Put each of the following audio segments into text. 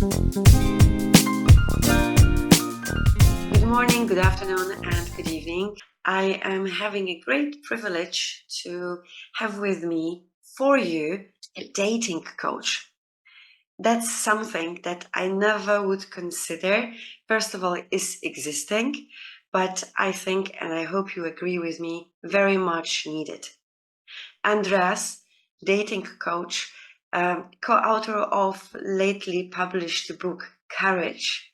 Good morning, good afternoon, and good evening. I am having a great privilege to have with me for you a dating coach. That's something that I never would consider, first of all, is existing, but I think, and I hope you agree with me, very much needed. Andreas, dating coach, co-author of lately published book, Courage,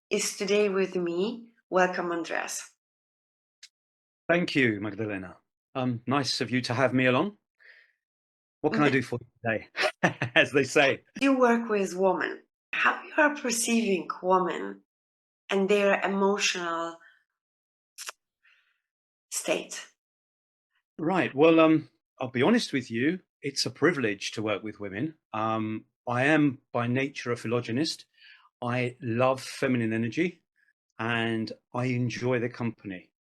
is today with me. Welcome, Andreas. Thank you, Magdalena. Nice of you to have me along. What can I do for you today? As they say. You work with women. How you are perceiving women and their emotional state? Right. Well, I'll be honest with you. It's a privilege to work with women. I am by nature a philogynist. I love feminine energy and I enjoy the company.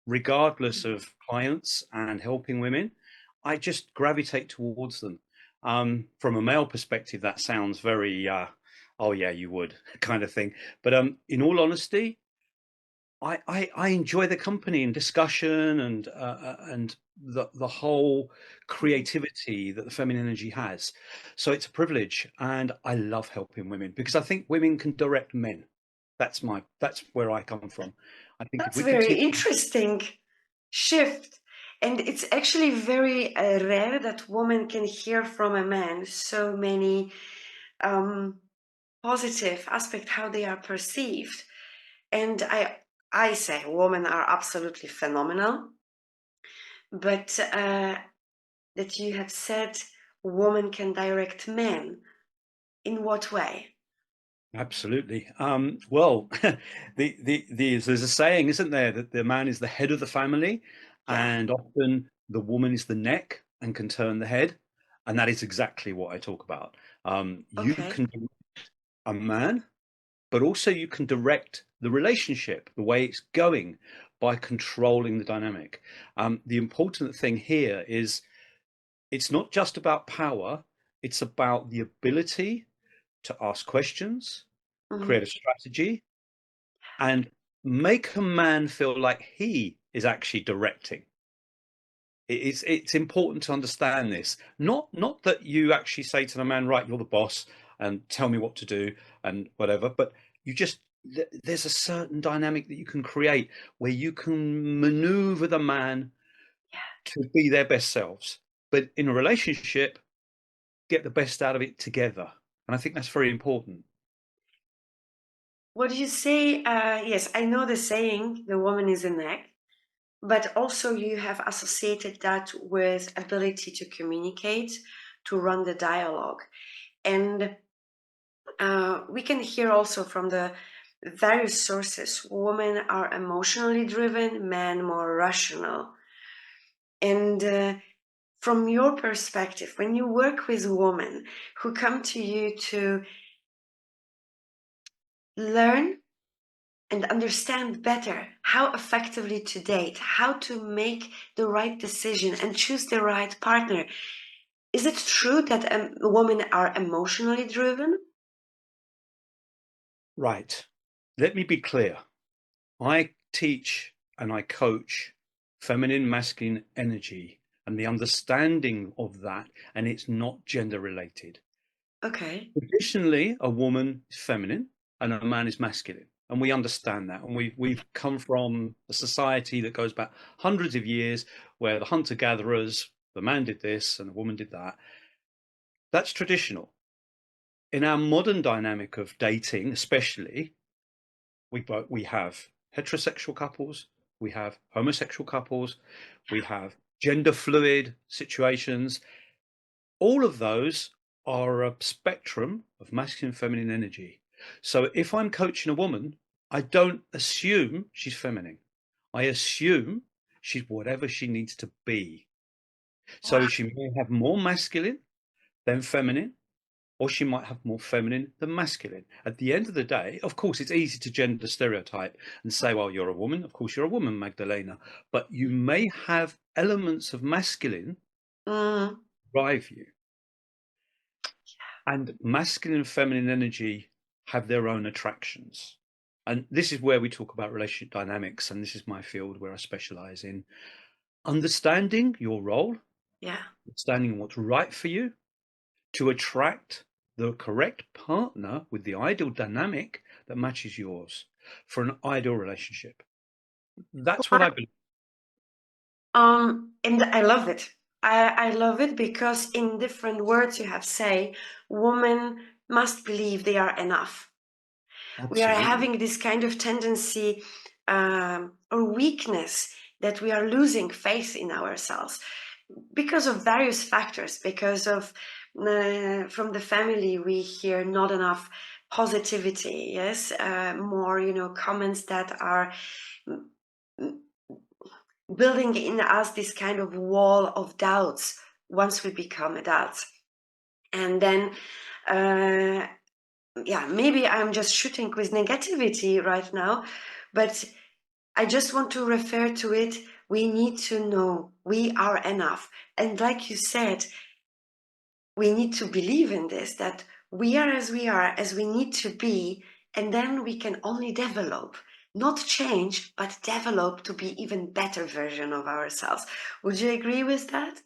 Regardless of clients and helping women, I just gravitate towards them. From a male perspective, that sounds very, oh yeah, you would kind of thing. But in all honesty, I enjoy the company and discussion and the whole creativity that the feminine energy has. So it's a privilege, and I love helping women because I think women can direct men. That's where I come from. I think if That's we could very teach. interesting shift. And it's actually very rare that women can hear from a man so many um, positive aspect how they are perceived. And I say women are absolutely phenomenal, but that you have said women can direct men. In what way? Absolutely. Well, there's a saying, isn't there, that the man is the head of the family, Yeah. and often the woman is the neck and can turn the head, and that is exactly what I talk about. You Okay. can direct a man, but also you can direct the relationship, the way it's going, by controlling the dynamic. The important thing here is it's not just about power; it's about the ability to ask questions, Mhm. create a strategy, and make a man feel like he is actually directing. It's important to understand this. Not that you actually say to the man, right, you're the boss and tell me what to do and whatever, but you just there's a certain dynamic that you can create where you can maneuver the man Yeah. to be their best selves. But in a relationship, get the best out of it together. And I think that's very important. What do you say? Yes, I know the saying, the woman is a neck, but also you have associated that with ability to communicate, to run the dialogue. And we can hear also from the various sources, women are emotionally driven, men more rational. And from your perspective, when you work with women who come to you to learn and understand better how effectively to date, how to make the right decision and choose the right partner, is it true that women are emotionally driven? Right. Let me be clear. I teach and I coach feminine, masculine energy and the understanding of that, and it's not gender related. Okay. Traditionally, a woman is feminine and a man is masculine, and we understand that. And we've come from a society that goes back hundreds of years, where the hunter gatherers, the man did this and the woman did that. That's traditional. In our modern dynamic of dating, especially, we have heterosexual couples, we have homosexual couples, we have gender fluid situations. All of those are a spectrum of masculine and feminine energy. So if I'm coaching a woman, I don't assume she's feminine. I assume she's whatever she needs to be. So Wow. she may have more masculine than feminine, or she might have more feminine than masculine. At the end of the day, of course, it's easy to gender stereotype and say, well, you're a woman. Of course, you're a woman, Magdalena. But you may have elements of masculine Mm, drive you. And masculine and feminine energy have their own attractions. And this is where we talk about relationship dynamics, and this is my field where I specialize in understanding your role, Yeah. understanding what's right for you to attract the correct partner with the ideal dynamic that matches yours for an ideal relationship. That's what I believe. And I love it. I love it because in different words you have say, women must believe they are enough. We are Absolutely. having this kind of tendency or weakness that we are losing faith in ourselves because of various factors, because of from the family we hear not enough positivity, yes, more, comments that are building in us this kind of wall of doubts once we become adults. And then yeah, maybe I'm just shooting with negativity right now, but I just want to refer to it. We need to know we are enough. And like you said, we need to believe in this, that we are, as we need to be, and then we can only develop, not change, but develop to be even better version of ourselves. Would you agree with that?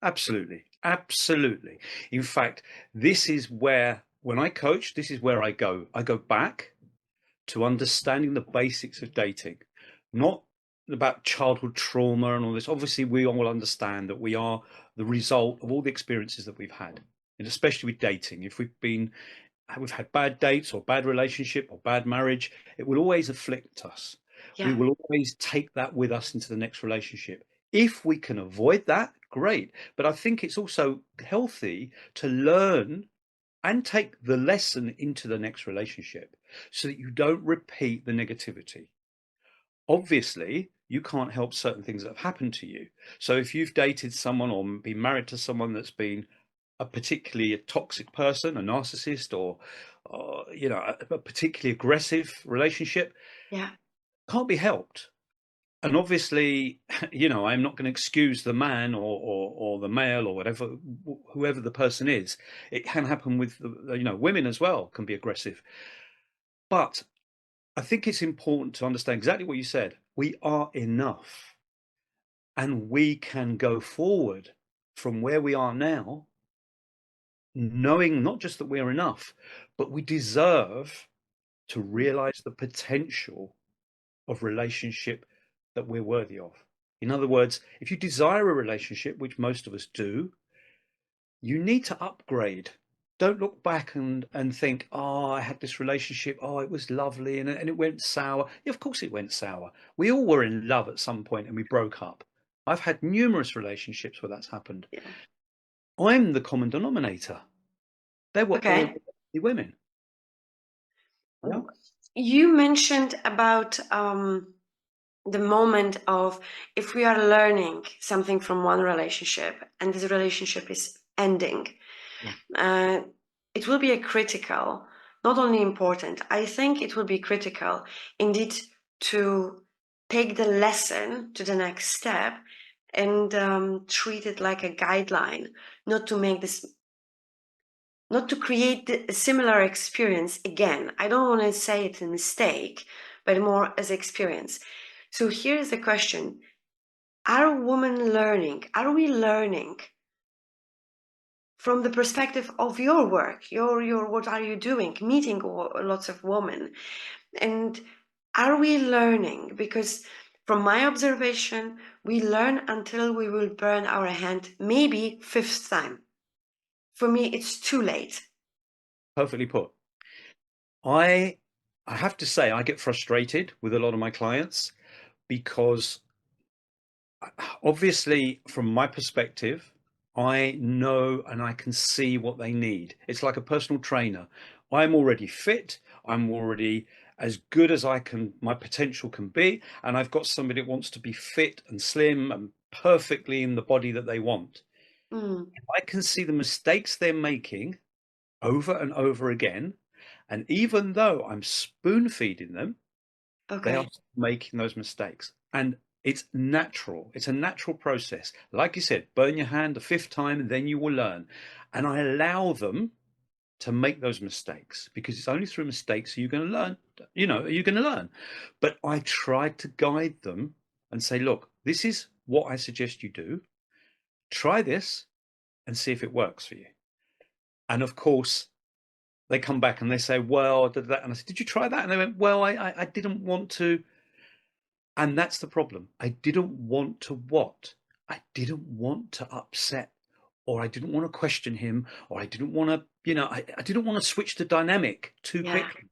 Absolutely. Absolutely. In fact, this is where, when I coach, this is where I go. I go back to understanding the basics of dating, not about childhood trauma and all this. Obviously, we all understand that we are the result of all the experiences that we've had, and especially with dating. If we've had bad dates or bad relationship or bad marriage, it will always afflict us. We Yeah. will always take that with us into the next relationship. If we can avoid that, great. But I think it's also healthy to learn and take the lesson into the next relationship so that you don't repeat the negativity. Obviously, you can't help certain things that have happened to you. So if you've dated someone or been married to someone that's been a particularly toxic person, a narcissist, or a particularly aggressive relationship, Yeah. can't be helped. And obviously, I'm not going to excuse the man or the male or whatever, whoever the person is. It can happen with women as well, can be aggressive. But I think it's important to understand exactly what you said. We are enough, and we can go forward from where we are now, knowing not just that we are enough, but we deserve to realize the potential of relationship that we're worthy of. In other words, if you desire a relationship, which most of us do, you need to upgrade. Don't look back and think, oh, I had this relationship, oh, it was lovely, and it went sour. Yeah, of course it went sour. We all were in love at some point and we broke up. I've had numerous relationships where that's happened. Yeah. I'm the common denominator. They were all Okay. women. Yeah. You mentioned about the moment of if we are learning something from one relationship and this relationship is ending, Yeah. uh, it will be a critical, not only important, I think it will be critical indeed to take the lesson to the next step and treat it like a guideline, not to make this, not to create a similar experience again. I don't want to say it's a mistake, but more as experience. So here's the question. Are women learning? Are we learning from the perspective of your work? Your what are you doing? Meeting lots of women. And are we learning? Because from my observation, we learn until we will burn our hand, maybe fifth time. For me, it's too late. Perfectly put. I I have to say I get frustrated with a lot of my clients because obviously from my perspective, I know and I can see what they need. It's like a personal trainer. I'm already fit. I'm already as good as I can, my potential can be. And I've got somebody that wants to be fit and slim and perfectly in the body that they want. Mm, I can see the mistakes they're making over and over again. And even though I'm spoon feeding them, they are okay. making those mistakes. And it's natural. It's a natural process. Like you said, burn your hand the fifth time, and then you will learn. And I allow them to make those mistakes, because it's only through mistakes you're going to learn. You're going to learn. But I tried to guide them and say, look, this is what I suggest you do. Try this and see if it works for you. And of course, they come back and they say, well, I did that. And I said, did you try that? And they went, well, I didn't want to. And that's the problem. I didn't want to what? I didn't want to upset, or I didn't want to question him, or I didn't want to, I didn't want to switch the dynamic too Yeah. quickly.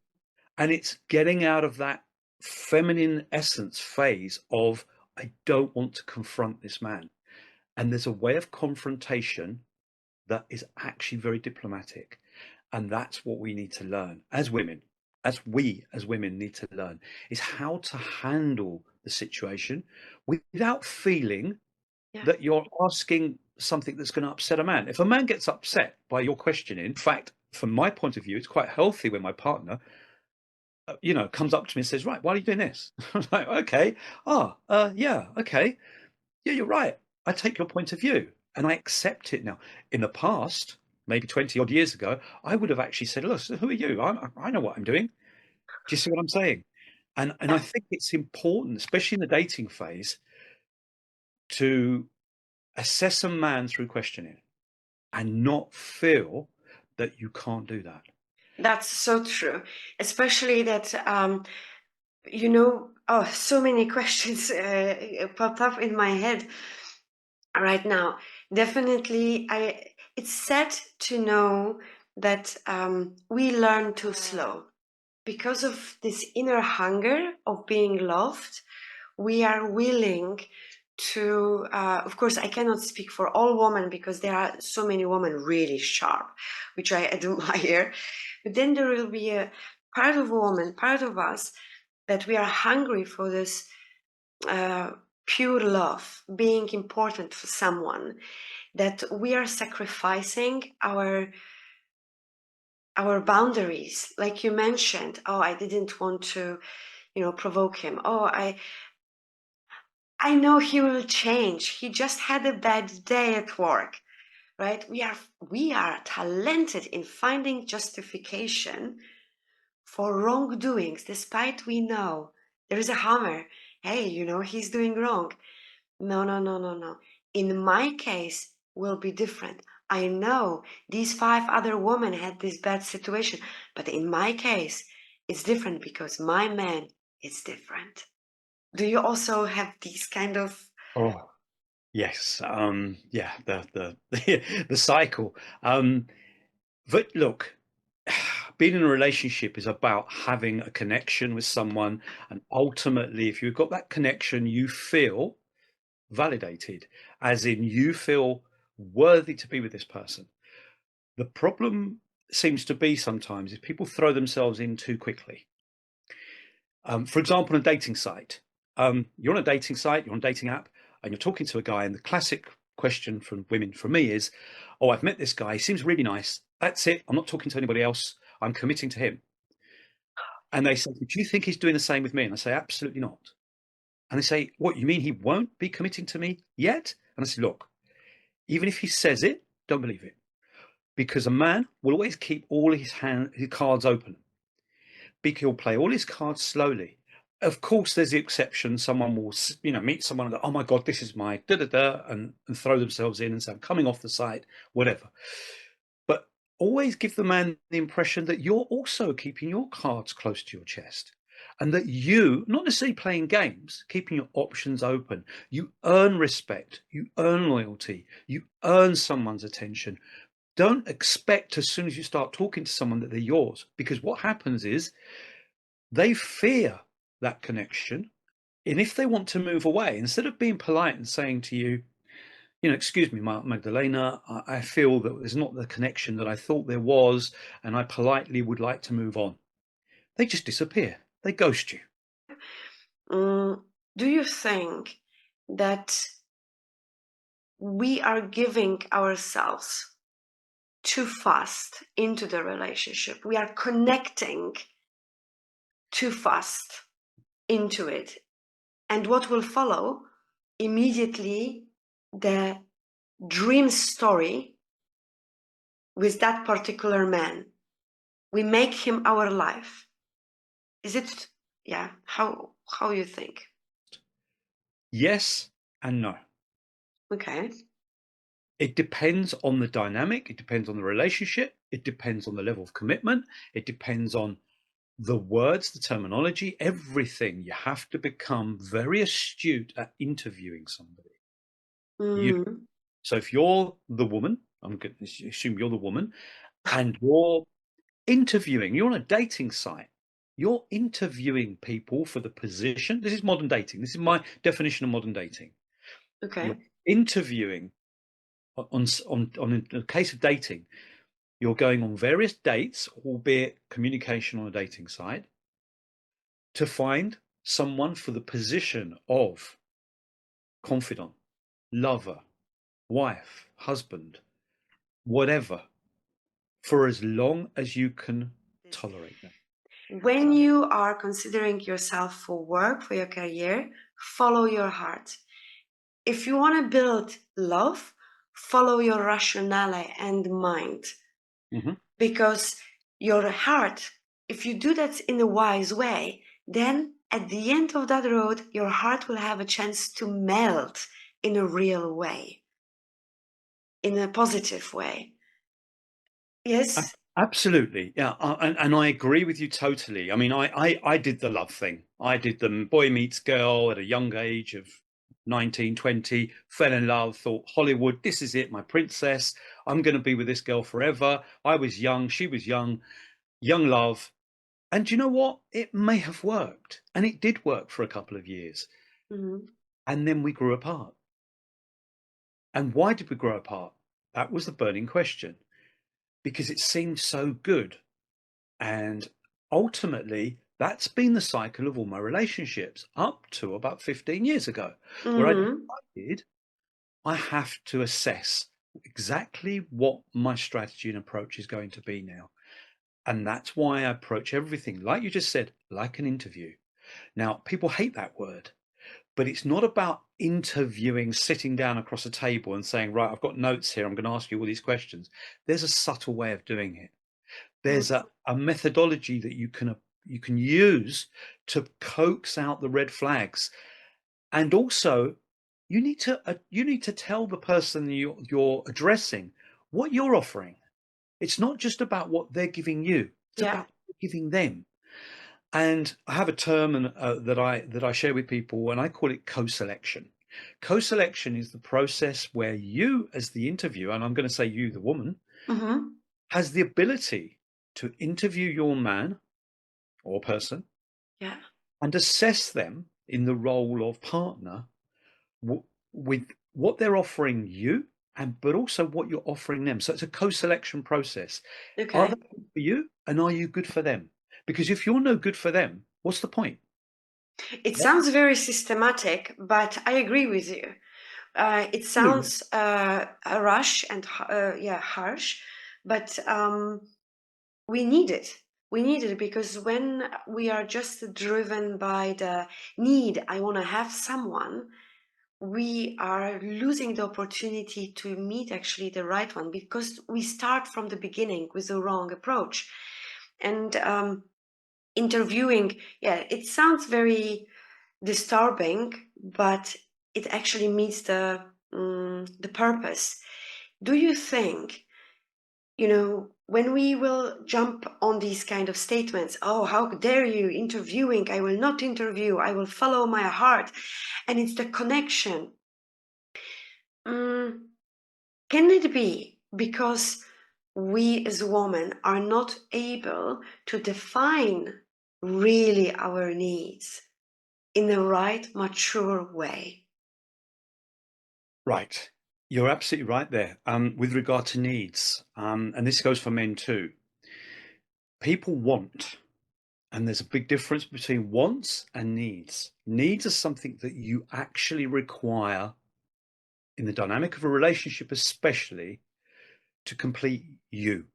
And it's getting out of that feminine essence phase of, I don't want to confront this man. And there's a way of confrontation that is actually very diplomatic. And that's what we need to learn as women, as women need to learn, is how to handle the situation without feeling Yeah. that you're asking something that's going to upset a man. If a man gets upset by your questioning, in fact, from my point of view, it's quite healthy when my partner, comes up to me and says, right, why are you doing this? I'm like, okay, yeah, okay. Yeah, you're right. I take your point of view and I accept it now. In the past, maybe 20 odd years ago, I would have actually said, look, who are you? I know what I'm doing. Do you see what I'm saying? And I Yeah. think it's important, especially in the dating phase, to assess a man through questioning and not feel that you can't do that. That's so true. Especially that, so many questions popped up in my head right now. Definitely, it's sad to know that we learn too slow. Because of this inner hunger of being loved, we are willing to, of course, I cannot speak for all women because there are so many women really sharp, which I admire. But then there will be a part of woman, part of us, that we are hungry for this pure love, being important for someone, that we are sacrificing our boundaries. Like you mentioned, oh, I didn't want to, provoke him. Oh, I know he will change. He just had a bad day at work, right? We are talented in finding justification for wrongdoings, despite we know there is a hammer. Hey, he's doing wrong. No, no, no, no, no. In my case, will be different. I know these 5 other women had this bad situation, but in my case, it's different because my man is different. Do you also have these kind of? Oh, yes. Yeah, the the cycle. But look, being in a relationship is about having a connection with someone. And ultimately, if you've got that connection, you feel validated, as in you feel worthy to be with this person. The problem seems to be sometimes is people throw themselves in too quickly. For example, on a dating site, you're on a dating site, you're on a dating app, and you're talking to a guy, and the classic question from women, from me, is, "Oh, I've met this guy. He seems really nice. That's it. I'm not talking to anybody else. I'm committing to him." And they say, "Do you think he's doing the same with me?" And I say, "Absolutely not." And they say, "What, you mean he won't be committing to me yet?" And I say, "Look, even if he says it, don't believe it, because a man will always keep all his cards open. He'll play all his cards slowly. Of course, there's the exception. Someone will, meet someone and go, "Oh my God, this is my da da da," and throw themselves in and say, "I'm coming off the site," whatever. But always give the man the impression that you're also keeping your cards close to your chest, and that you, not necessarily playing games, keeping your options open. You earn respect, you earn loyalty, you earn someone's attention. Don't expect as soon as you start talking to someone that they're yours, because what happens is they fear that connection. And if they want to move away, instead of being polite and saying to you, "Excuse me, Magdalena, I feel that there's not the connection that I thought there was, and I politely would like to move on," they just disappear. They ghost you. Do you think that we are giving ourselves too fast into the relationship? We are connecting too fast into it. And what will follow? Immediately, the dream story with that particular man. We make him our life. Is it, yeah, how you think? Yes and no. Okay. It depends on the dynamic. It depends on the relationship. It depends on the level of commitment. It depends on the words, the terminology, everything. You have to become very astute at interviewing somebody. You. Mm-hmm. So if you're the woman, I'm going to assume you're the woman, and you're interviewing, you're on a dating site, you're interviewing people for the position. This is modern dating. This is my definition of modern dating. You're Okay. interviewing on a case of dating, you're going on various dates, albeit communication on a dating site, to find someone for the position of confidant, lover, wife, husband, whatever, for as long as you can tolerate them. When you are considering yourself for work, for your career, follow your heart. If you want to build love, follow your rationale and mind. Mm-hmm. Because your heart, if you do that in a wise way, then at the end of that road, your heart will have a chance to melt in a real way, in a positive way. Yes? Absolutely, yeah, and I agree with you totally. I mean, I did the love thing. I did the boy meets girl at a young age of 19, 20, fell in love, thought Hollywood, this is it, my princess. I'm going to be with this girl forever. I was young, she was young, young love. And do you know what? It may have worked, and it did work for a couple of years. Mm-hmm. And then we grew apart. And why did we grow apart? That was the burning question, because it seemed so good. And ultimately, that's been the cycle of all my relationships up to about 15 years ago, where I Mm-hmm. decided I have to assess exactly what my strategy and approach is going to be now. And that's why I approach everything, like you just said, like an interview. Now, people hate that word, but it's not about interviewing, sitting down across a table and saying, right, I've got notes here, I'm going to ask you all these questions. There's a subtle way of doing it. There's a methodology that you can use to coax out the red flags, and also you need to tell the person you're addressing what you're offering. It's not just about what they're giving you; it's Yeah. about what you're giving them. And I have a term that I share with people, and I call it co-selection. Co-selection is the process where you, as the interviewer, and I'm going to say you, the woman, Mm-hmm. has the ability to interview your man or person Yeah. and assess them in the role of partner with what they're offering you, and but also what you're offering them. So it's a co-selection process. Are they Okay. good for you, and are you good for them? Because if you're no good for them, what's the point? It sounds very systematic, but I agree with you. It Absolutely. sounds a rush and yeah, harsh, but we need it. We need it because when we are just driven by the need, I want to have someone, we are losing the opportunity to meet actually the right one because we start from the beginning with the wrong approach. And interviewing, yeah, it sounds very disturbing, but it actually meets the purpose. Do you think, when we will jump on these kind of statements, oh, how dare you interviewing, I will not interview, I will follow my heart, and it's the connection. Mm, can it be because we as women are not able to define really our needs in the right, mature way? Right. You're absolutely right there. With regard to needs, and this goes for men too. People want, and there's a big difference between wants and needs. Needs are something that you actually require in the dynamic of a relationship, especially to complete you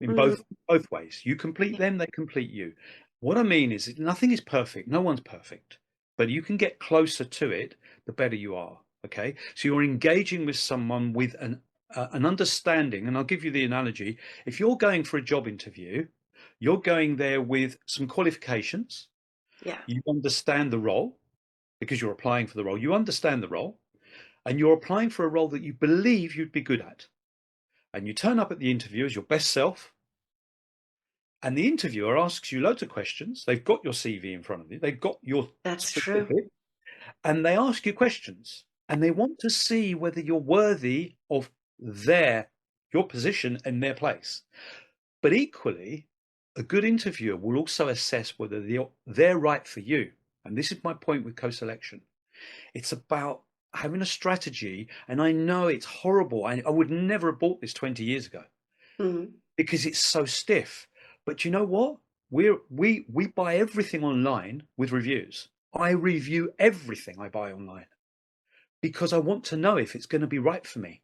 in Mm, both ways. You complete them, they complete you. What I mean is nothing is perfect. No one's perfect, but you can get closer to it, the better you are. Okay, so you're engaging with someone with an understanding, and I'll give you the analogy. If you're going for a job interview, You're going there with some qualifications. Yeah, You understand the role because you're applying for the role. You understand the role, and you're applying for a role that you believe you'd be good at. And you turn up at the interview as your best self, and the interviewer asks you loads of questions. They've got your CV in front of you, they've got your that's true. specific, and they ask you questions, and they want to see whether you're worthy of your position and their place. But equally, a good interviewer will also assess whether they're right for you. And this is my point with co-selection. It's about having a strategy. And I know it's horrible. I would never have bought this 20 years ago Mhm. because it's so stiff. But you know what? We buy everything online with reviews. I review everything I buy online because I want to know if it's going to be right for me.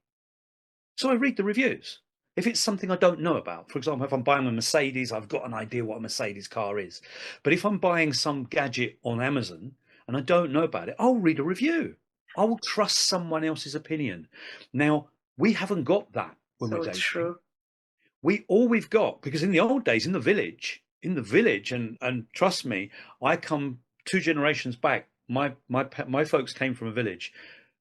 So I read the reviews. If it's something I don't know about, for example, if I'm buying a Mercedes, I've got an idea what a Mercedes car is. But if I'm buying some gadget on Amazon and I don't know about it, I'll read a review. I will trust someone else's opinion. Now, we haven't got that when we're So dating. true. All we've got, because in the old days, in the village, and trust me, I come 2 generations back. My folks came from a village.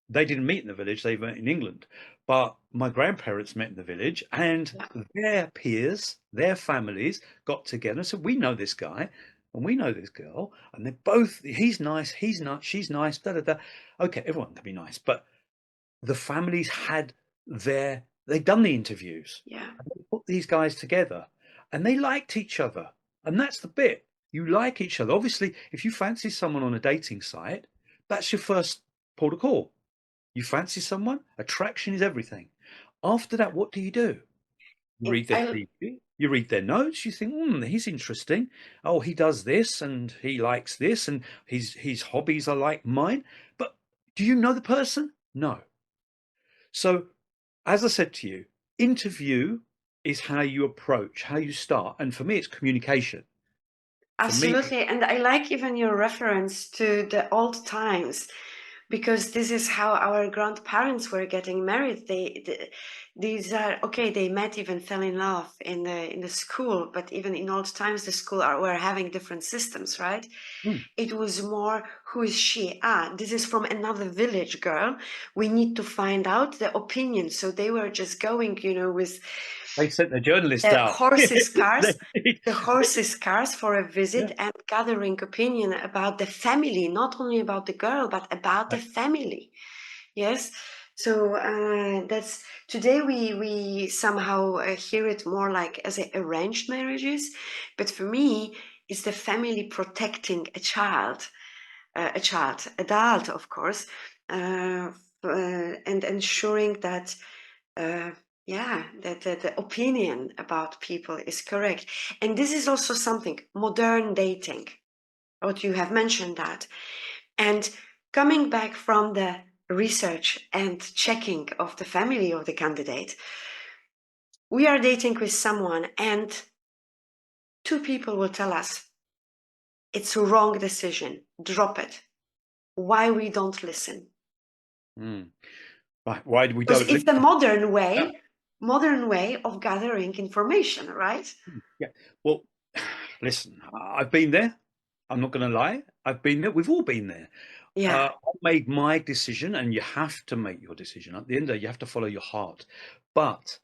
They didn't meet in the village, they met in England. But my grandparents met in the village, and Yeah. their peers, their families got together and said, we know this guy and we know this girl, and they're both, he's nice, he's not, she's nice, da da da. Okay, everyone can be nice, but the families they'd done the interviews, Yeah. and they put these guys together, and they liked each other. And that's the bit. You like each other. Obviously, if you fancy someone on a dating site, that's your first port of call. You fancy someone, attraction is everything. After that, what do? You And read their CV, you read their notes, you think, he's interesting. Oh, he does this and he likes this and his hobbies are like mine. But do you know the person? No. So, as I said to you, interview is how you approach, how you start. And for me, it's communication. For me, Absolutely. And I like even your reference to the old times, because this is how our grandparents were getting married. These are okay. They met, even fell in love in the school. But even in old times, the school were having different systems, right? hmm, It was more, who is she? Ah, this is from another village girl. We need to find out the opinion. So they were just going, with they sent the journalist the out. horses' cars, They- the horses' cars for a yeah. visit, and gathering opinion about the family, not only about the girl, but about the family. Yes. So that's today we somehow hear it more like as arranged marriages, but for me, it's the family protecting adult, of course, and ensuring that that the opinion about people is correct. And this is also something modern dating, what you have mentioned that. And coming back from the research and checking of the family of the candidate, we are dating with someone and two people will tell us it's a wrong decision, drop it. Why we don't listen? Hmm. Right. Why we Because don't it's the listen? modern way of gathering information, right? Yeah. Well, listen, I've been there. I'm not going to lie. I've been there. We've all been there. Yeah. I made my decision, and you have to make your decision. At the end of the day, you have to follow your heart. But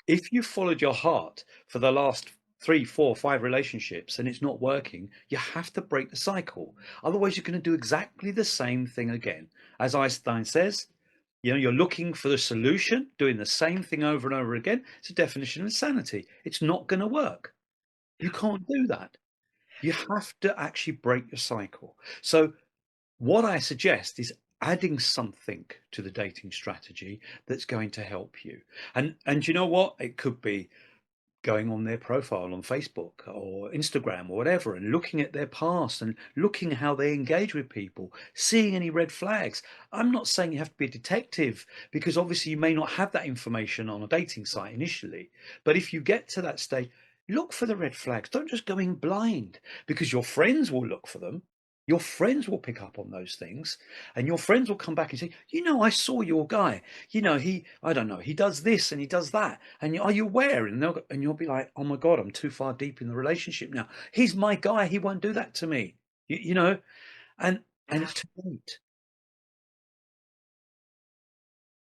if you followed your heart for the last 3, 4, 5 relationships and it's not working, you have to break the cycle. Otherwise, you're going to do exactly the same thing again. As Einstein says, you're looking for the solution, doing the same thing over and over again. It's a definition of insanity. It's not going to work. You can't do that. You have to actually break your cycle. So, what I suggest is adding something to the dating strategy that's going to help you. And you know what? It could be going on their profile on Facebook or Instagram or whatever and looking at their past and looking how they engage with people, seeing any red flags. I'm not saying you have to be a detective because obviously you may not have that information on a dating site initially. But if you get to that stage, look for the red flags. Don't just go in blind because your friends will look for them. your friends will pick up on those things, and your friends will come back and say, I saw your guy. I don't know, he does this and he does that. And are you aware? And you'll be like, oh my God, I'm too far deep in the relationship now. He's my guy. He won't do that to me. You know, and Yeah. it's too late.